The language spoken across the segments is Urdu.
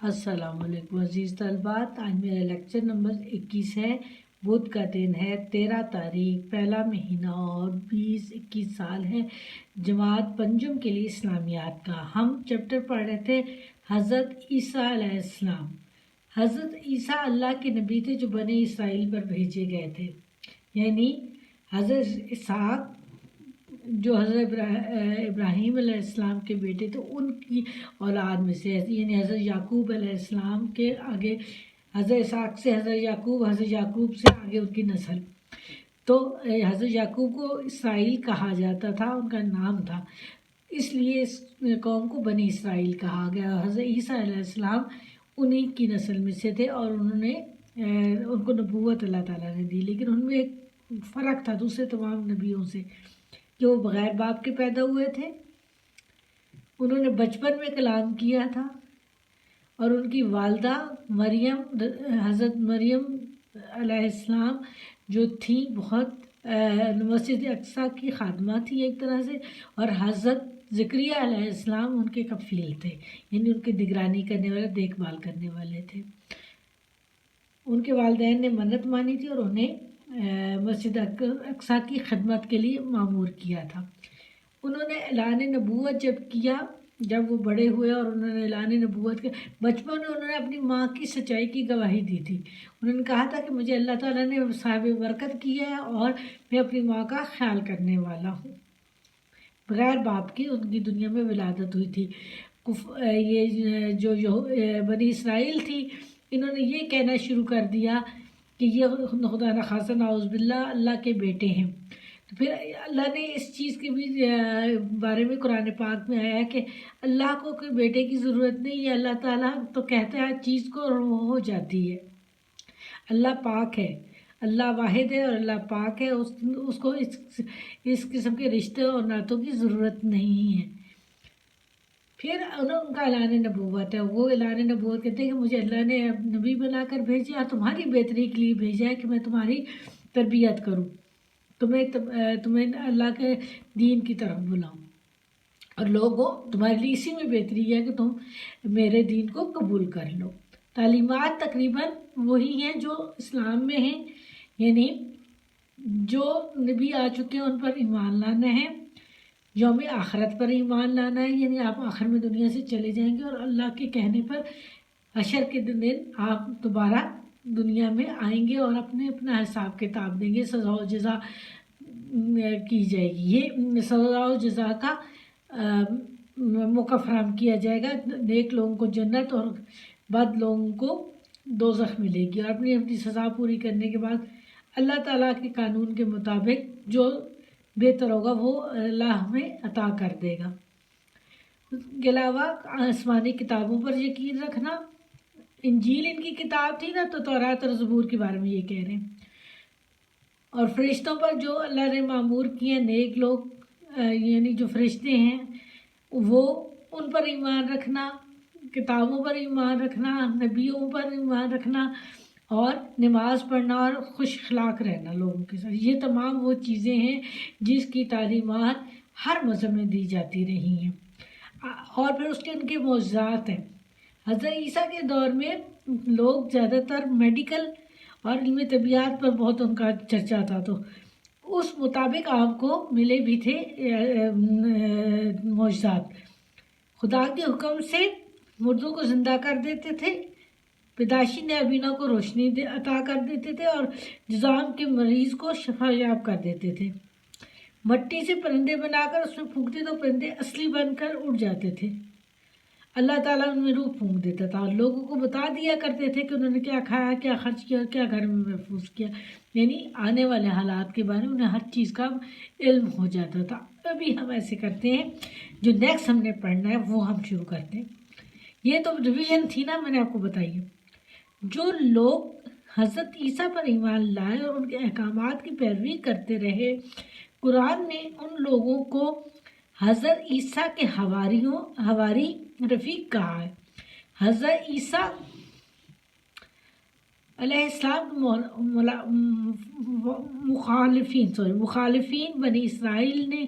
السلام علیکم عزیز طالبات، آج میرا لیکچر نمبر 21 ہے۔ بدھ کا دن ہے 13 تاریخ، پہلا مہینہ اور 20-21 سال ہے جماعت پنجم کے لیے اسلامیات کا۔ ہم چیپٹر پڑھ رہے تھے حضرت عیسیٰ علیہ السلام۔ حضرت عیسیٰ اللہ کے نبی تھے جو بنی اسرائیل پر بھیجے گئے تھے، یعنی حضرت اسحاق جو حضرت ابراہیم علیہ السلام کے بیٹے تھے ان کی اولاد میں سے، یعنی حضرت یعقوب علیہ السلام کے آگے حضرت اسحاق سے حضرت یعقوب سے آگے ان کی نسل۔ تو حضرت یعقوب کو اسرائیل کہا جاتا تھا، ان کا نام تھا، اس لیے اس قوم کو بنی اسرائیل کہا گیا۔ حضرت عیسیٰ علیہ السلام انہی کی نسل میں سے تھے اور ان کو نبوت اللہ تعالیٰ نے دی، لیکن ان میں ایک فرق تھا دوسرے تمام نبیوں سے کہ وہ بغیر باپ کے پیدا ہوئے تھے، انہوں نے بچپن میں کلام کیا تھا، اور ان کی والدہ حضرت مریم علیہ السلام جو تھی بہت مسجد اقصیٰ کی خادمہ تھی ایک طرح سے، اور حضرت زکریا علیہ السلام ان کے کفیل تھے، یعنی ان کی نگرانی کرنے والے، دیکھ بھال کرنے والے تھے۔ ان کے والدین نے منت مانی تھی اور انہیں مسجد اقصیٰ کی خدمت کے لیے مامور کیا تھا۔ انہوں نے اعلان نبوت جب وہ بڑے ہوئے اور انہوں نے اعلان نبوت کے بچپن میں انہوں نے اپنی ماں کی سچائی کی گواہی دی تھی۔ انہوں نے کہا تھا کہ مجھے اللہ تعالیٰ نے صاحب برکت کیا ہے اور میں اپنی ماں کا خیال کرنے والا ہوں۔ بغیر باپ کی ان کی دنیا میں ولادت ہوئی تھی۔ یہ جو بنی اسرائیل تھی، انہوں نے یہ کہنا شروع کر دیا کہ یہ خدا نخواستہ نعوذ باللہ اللہ کے بیٹے ہیں۔ تو پھر اللہ نے اس چیز کے بھی بارے میں قرآن پاک میں آیا ہے کہ اللہ کو کوئی بیٹے کی ضرورت نہیں ہے، اللہ تعالیٰ تو کہتا ہے چیز کو اور وہ ہو جاتی ہے۔ اللہ پاک ہے، اللہ واحد ہے اور اللہ پاک ہے، اس کو اس قسم کے رشتے اور نعتوں کی ضرورت نہیں ہے۔ پھر ان کا اعلان نبوت ہے، وہ اعلان نبوت کہتے ہیں کہ مجھے اللہ نے نبی بنا کر بھیجا اور تمہاری بہتری کے لیے بھیجا ہے کہ میں تمہاری تربیت کروں، تمہیں اللہ کے دین کی طرف بلاؤں، اور لوگوں تمہارے لیے اسی میں بہتری ہے کہ تم میرے دین کو قبول کر لو۔ تعلیمات تقریباً وہی ہیں جو اسلام میں ہیں، یعنی جو نبی آ چکے ہیں ان پر ایمان لانا ہے، یوم آخرت پر ایمان لانا ہے، یعنی آپ آخر میں دنیا سے چلے جائیں گے اور اللہ کے کہنے پر حشر کے دن آپ دوبارہ دنیا میں آئیں گے اور اپنا حساب کتاب دیں گے، سزا و جزا کی جائے گی، یہ سزا و جزا کا موقع فراہم کیا جائے گا۔ نیک لوگوں کو جنت اور بد لوگوں کو دوزخ ملے گی، اور اپنی سزا پوری کرنے کے بعد اللہ تعالیٰ کے قانون کے مطابق جو بہتر ہوگا وہ اللہ ہمیں عطا کر دے گا۔ اس کے علاوہ آسمانی کتابوں پر یقین رکھنا، انجیل ان کی کتاب تھی نا، تو تورات اور زبور کے بارے میں یہ کہہ رہے ہیں، اور فرشتوں پر جو اللہ نے معمور کیے ہیں، نیک لوگ یعنی جو فرشتے ہیں وہ ان پر ایمان رکھنا، کتابوں پر ایمان رکھنا، نبیوں پر ایمان رکھنا، اور نماز پڑھنا اور خوش اخلاق رہنا لوگوں کے ساتھ، یہ تمام وہ چیزیں ہیں جس کی تعلیمات ہر مذہب میں دی جاتی رہی ہیں۔ اور پھر اس کے ان کے معجزات ہیں۔ حضرت عیسیٰ کے دور میں لوگ زیادہ تر میڈیکل اور علم طبیعت پر بہت ان کا چرچا تھا، تو اس مطابق آپ کو ملے بھی تھے معجزات۔ خدا کے حکم سے مردوں کو زندہ کر دیتے تھے، پیدائشی نابینا کو روشنی عطا کر دیتے تھے، اور جذام کے مریض کو شفا یاب کر دیتے تھے۔ مٹی سے پرندے بنا کر اس میں پھونکتے تو پرندے اصلی بن کر اڑ جاتے تھے، اللہ تعالیٰ ان میں روح پھونک دیتا تھا، اور لوگوں کو بتا دیا کرتے تھے کہ انہوں نے کیا کھایا، کیا خرچ کیا، کیا گھر میں محفوظ کیا، یعنی آنے والے حالات کے بارے میں انہیں ہر چیز کا علم ہو جاتا تھا۔ ابھی ہم ایسے کرتے ہیں، جو نیکسٹ ہم نے پڑھنا ہے وہ ہم شروع کرتے ہیں۔ یہ تو ریویژن تھی نا، میں نے آپ کو بتائی ہے۔ جو لوگ حضرت عیسیٰ پر ایمان لائے اور ان کے احکامات کی پیروی کرتے رہے، قرآن نے ان لوگوں کو حضرت عیسیٰ کے حواری رفیق کہا ہے۔ حضرت عیسیٰ علیہ السلام مخالفین بنی اسرائیل نے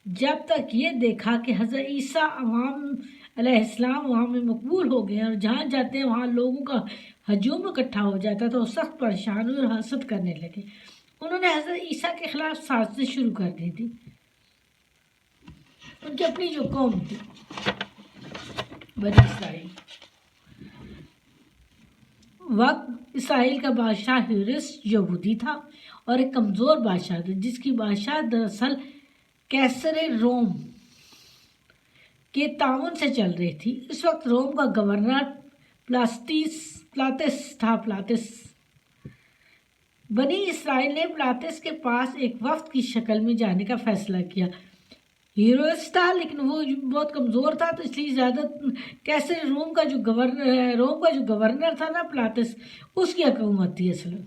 جب تک یہ دیکھا کہ حضرت عیسیٰ علیہ السلام وہاں میں مقبول ہو گئے اور جہاں جاتے ہیں وہاں لوگوں کا ہجوم اکٹھا ہو جاتا تو سخت پریشان ہوئے اور حسد کرنے لگے۔ انہوں نے حضرت عیسیٰ کے خلاف سازشیں شروع کر دی تھی۔ ان کی اپنی جو قوم تھی بنی اسرائیل، وقت اسرائیل کا بادشاہ ہیرس یہودی تھا اور ایک کمزور بادشاہ تھا جس کی بادشاہ دراصل کیسر روم کے تعاون سے چل رہی تھی۔ اس وقت روم کا گورنر پلاتس تھا۔ بنی اسرائیل نے پلاتس کے پاس ایک وفد کی شکل میں جانے کا فیصلہ کیا۔ ہیروس تھا لیکن وہ بہت کمزور تھا، تو اس لیے زیادہ کیسر روم کا جو گورنر تھا نا پلاتس، اس کی حکومت تھی اصل میں۔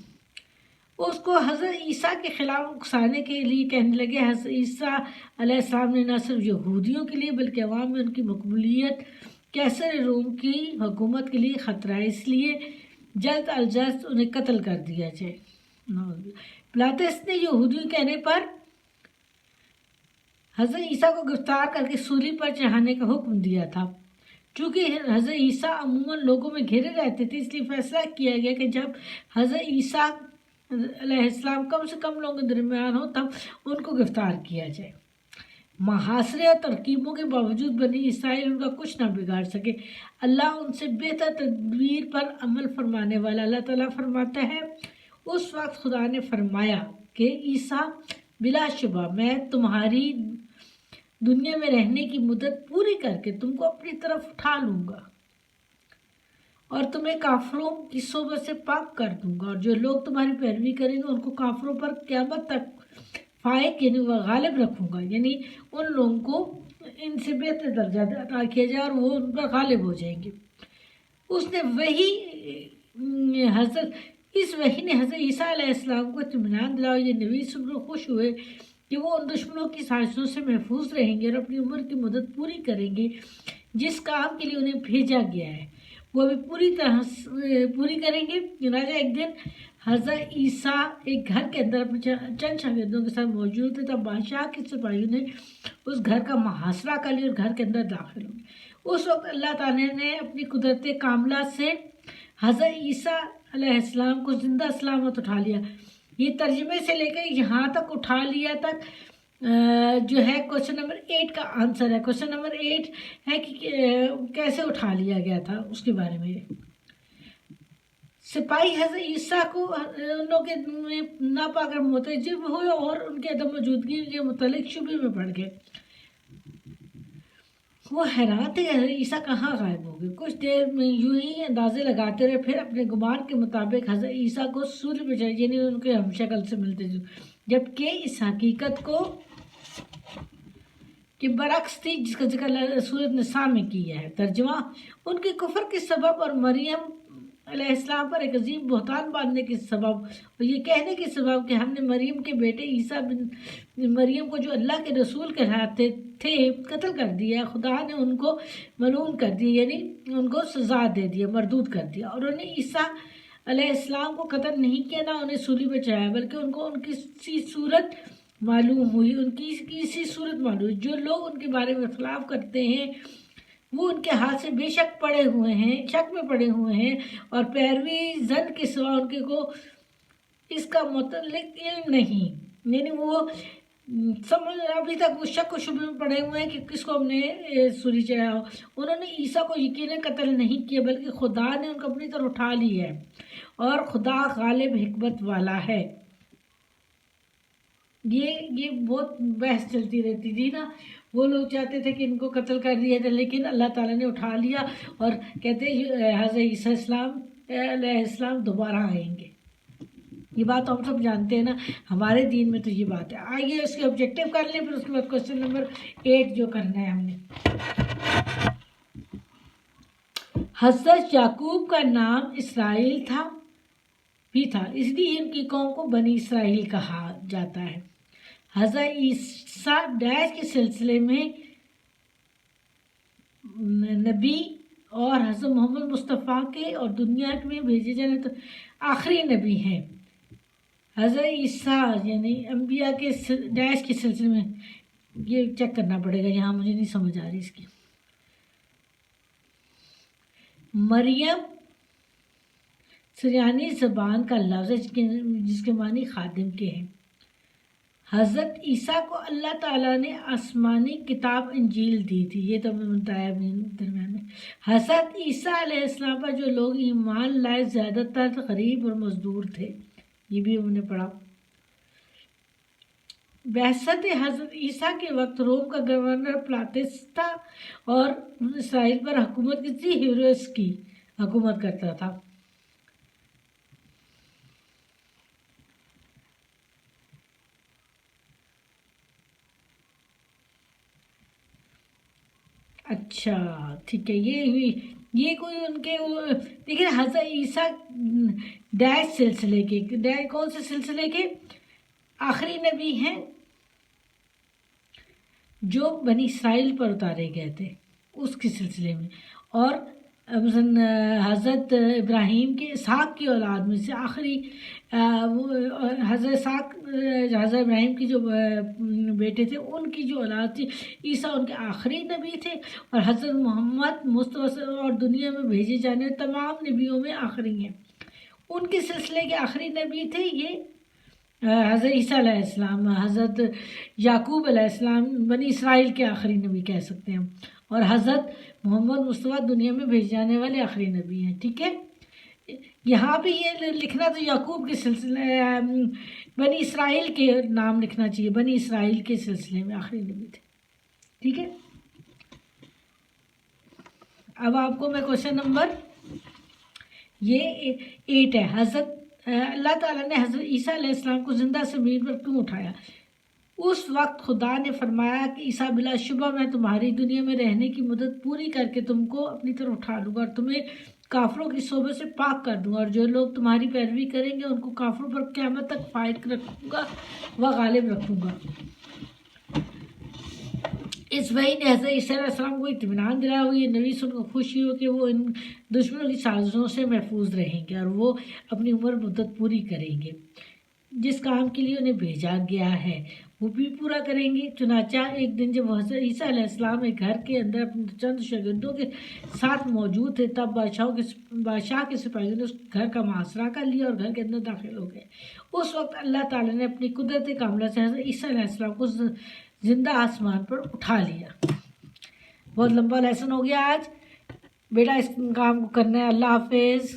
اس کو حضرت عیسیٰ کے خلاف اکسانے کے لیے کہنے لگے۔ حضرت عیسیٰ علیہ السلام نے نہ صرف یہودیوں کے لیے بلکہ عوام میں ان کی مقبولیت کیسر روم کی حکومت کے لیے خطرہ ہے، اس لیے جلد از جلد انہیں قتل کر دیا جائے۔ پلاتس نے یہودیوں کہنے پر حضرت عیسیٰ کو گرفتار کر کے سولی پر چڑھانے کا حکم دیا تھا۔ چونکہ حضرت عیسیٰ عموماً لوگوں میں گھرے رہتے تھے، اس لیے فیصلہ کیا گیا کہ جب حضرت عیسیٰ علیہ السلام کم سے کم لوگوں کے درمیان ہو تب ان کو گرفتار کیا جائے۔ محاصرے اور ترکیبوں کے باوجود بنی اسرائیل ان کا کچھ نہ بگاڑ سکے۔ اللہ ان سے بہتر تدبیر پر عمل فرمانے والا۔ اللہ تعالیٰ فرماتا ہے، اس وقت خدا نے فرمایا کہ عیسیٰ بلا شبہ میں تمہاری دنیا میں رہنے کی مدت پوری کر کے تم کو اپنی طرف اٹھا لوں گا اور تمہیں کافروں کی صحبت سے پاک کر دوں گا، اور جو لوگ تمہاری پیروی کریں گے ان کو کافروں پر قیامت تک فائق یعنی غالب رکھوں گا، یعنی ان لوگوں کو ان سے بہتر درجہ عطا کیا جائے اور وہ ان پر غالب ہو جائیں گے۔ اس وحی نے حضرت عیسیٰ علیہ السلام کو اطمینان دلایا۔ یہ نبی سن کر خوش ہوئے کہ وہ ان دشمنوں کی سازشوں سے محفوظ رہیں گے اور اپنی عمر کی مدت پوری کریں گے جس کام کے لیے انہیں بھیجا گیا ہے، وہ بھی پوری طرح پوری کریں گے۔ چنانچہ ایک دن حضرت عیسیٰ ایک گھر کے اندر اپنے چند شاگردوں کے ساتھ موجود تھے، تب بادشاہ کے سپاہیوں نے اس گھر کا محاصرہ کر لیا اور گھر کے اندر داخل ہوئے۔ اس وقت اللہ تعالیٰ نے اپنی قدرت کاملہ سے حضرت عیسیٰ علیہ السلام کو زندہ سلامت اٹھا لیا۔ یہ ترجمے سے لے کے یہاں تک اٹھا لیا تک جو ہے کوشچن نمبر 8 کا آنسر ہے۔ کوشچن نمبر 8 ہے کہ کیسے اٹھا لیا گیا تھا، اس کے بارے میں۔ سپاہی حضرت عیسیٰ کو ان لوگوں کے ناپاک متعجب ہوئے اور ان کے عدم موجودگی کے متعلق شبے میں پڑ گئے۔ وہ حیران تھے کہ حضرت عیسیٰ کہاں غائب ہو گئے۔ کچھ دیر میں یوں ہی اندازے لگاتے رہے، پھر اپنے گمان کے مطابق حضرت عیسیٰ کو سولی پہ چڑھے، یعنی ان کے ہم شکل سے ملتے تھے، جبکہ اس حقیقت کو کہ برعکس تھی جس کا ذکر سورۃ نساء میں کیا ہے۔ ترجمہ: ان کے کفر کے سبب اور مریم علیہ السلام پر ایک عظیم بہتان باندھنے کے سبب اور یہ کہنے کے سبب کہ ہم نے مریم کے بیٹے عیسیٰ بن مریم کو جو اللہ کے رسول کہلاتے تھے قتل کر دیا، خدا نے ان کو ملعون کر دیا، یعنی ان کو سزا دے دیا، مردود کر دیا، اور انہیں عیسیٰ علیہ السلام کو قتل نہیں کیا، نہ انہیں سولی پہ چڑھایا، بلکہ ان کو ان کی سی صورت معلوم ہوئی، ان کی اسی صورت معلوم ہوئی۔ جو لوگ ان کے بارے میں اختلاف کرتے ہیں وہ ان کے ہاتھ سے بے شک پڑے ہوئے ہیں، شک میں پڑے ہوئے ہیں، اور پیروی زن کے سوا ان کے کو اس کا متعلق علم نہیں، یعنی وہ ابھی تک وہ شک و شبے میں پڑے ہوئے ہیں کہ کس کو ہم نے سولی چڑھایا ہو۔ انہوں نے عیسیٰ کو یقیناً قتل نہیں کیا، بلکہ خدا نے ان کو اپنی طرف اٹھا لی ہے، اور خدا غالب حکمت والا ہے۔ یہ بہت بحث چلتی رہتی تھی نا، وہ لوگ چاہتے تھے کہ ان کو قتل کر دیا جائے، لیکن اللہ تعالیٰ نے اٹھا لیا اور کہتے حضرت عیسیٰ علیہ السلام دوبارہ آئیں گے۔ یہ بات ہم سب جانتے ہیں نا، ہمارے دین میں تو یہ بات ہے۔ آئیے اس کے آبجیکٹیو کر لیں، پھر اس کے بعد کوشچن نمبر 8 جو کرنا ہے ہم نے۔ حضرت یعقوب کا نام اسرائیل بھی تھا، اس لیے ان کی قوم کو بنی اسرائیل کہا جاتا ہے۔ حضرت عیسیٰ ڈیش کے سلسلے میں نبی اور حضرت محمد مصطفیٰ کے اور دنیا میں بھیجے جانے تو آخری نبی ہیں۔ حضرت عیسیٰ یعنی انبیاء کے ڈیش کے سلسلے میں، یہ چیک کرنا پڑے گا، یہاں مجھے نہیں سمجھ آ رہی اس کی۔ مریم سریانی زبان کا لفظ ہے جس کے معنی خادم کے ہیں۔ حضرت عیسیٰ کو اللہ تعالیٰ نے آسمانی کتاب انجیل دی تھی، یہ تو میں بتایا درمیان میں۔ حضرت عیسیٰ علیہ السلام پر جو لوگ ایمان لائے زیادہ تر غریب اور مزدور تھے، یہ بھی ہم نے پڑھا۔ بعثت حضرت عیسیٰ کے وقت روم کا گورنر پلاتس تھا اور اسرائیل پر حکومت کسی ہیروس کی حکومت کرتا تھا۔ اچھا ٹھیک ہے، یہ کوئی ان کے لیکن حضرت عیسیٰ ڈیش سلسلے کے، کون سے سلسلے کے؟ آخری نبی ہیں جو بنی اسرائیل پر اتارے گئے تھے اس کے سلسلے میں، اور حضرت ابراہیم کے اسحاق کی اولاد میں سے آخری حضرت ابراہیم کی جو بیٹے تھے ان کی جو اولاد تھی، عیسیٰ ان کے آخری نبی تھے، اور حضرت محمد مصطفیٰ اور دنیا میں بھیجے جانے تمام نبیوں میں آخری ہیں۔ ان کے سلسلے کے آخری نبی تھے یہ حضرت عیسیٰ علیہ السلام، حضرت یعقوب علیہ السلام، بنی اسرائیل کے آخری نبی کہہ سکتے ہیں، اور حضرت محمد مصطفیٰ دنیا میں بھیجے جانے والے آخری نبی ہیں۔ ٹھیک ہے، یہاں بھی یہ لکھنا تو یعقوب کے سلسلے بنی اسرائیل کے نام لکھنا چاہیے، بنی اسرائیل کے سلسلے میں آخری نبی تھے۔ ٹھیک ہے، اب آپ کو میں کوشچن نمبر یہ 8 ہے، حضرت اللہ تعالیٰ نے حضرت عیسیٰ علیہ السلام کو زندہ زمین پر کیوں اٹھایا؟ اس وقت خدا نے فرمایا کہ عیسیٰ بلا شبہ میں تمہاری دنیا میں رہنے کی مدت پوری کر کے تم کو اپنی طرف اٹھا لوں گا اور تمہیں کافروں کی صحبت سے پاک کر دوں گا، اور جو لوگ تمہاری پیروی کریں گے ان کو کافروں پر قیامت تک فائق رکھوں گا و غالب رکھوں گا۔ اس وحی نے حضرت عیسیٰ علیہ السلام کو اطمینان دلایا، وہ یہ نبی سن کو خوشی ہو کہ وہ ان دشمنوں کی سازشوں سے محفوظ رہیں گے اور وہ اپنی عمر مدت پوری کریں گے، جس کام کے لیے انہیں بھیجا گیا ہے وہ بھی پورا کریں گے۔ چنانچہ ایک دن جب حضرت عیسیٰ علیہ السلام ایک گھر کے اندر اپنے چند شاگردوں کے ساتھ موجود تھے، تب بادشاہ کے سپاہیوں نے اس گھر کا محاصرہ کر لیا اور گھر کے اندر داخل ہو گئے۔ اس وقت اللہ تعالیٰ نے اپنی قدرت کاملہ سے حضرت عیسیٰ علیہ السلام کو زندہ آسمان پر اٹھا لیا۔ بہت لمبا لیسن ہو گیا آج بیٹا، اس کام کو کرنا ہے۔ اللہ حافظ۔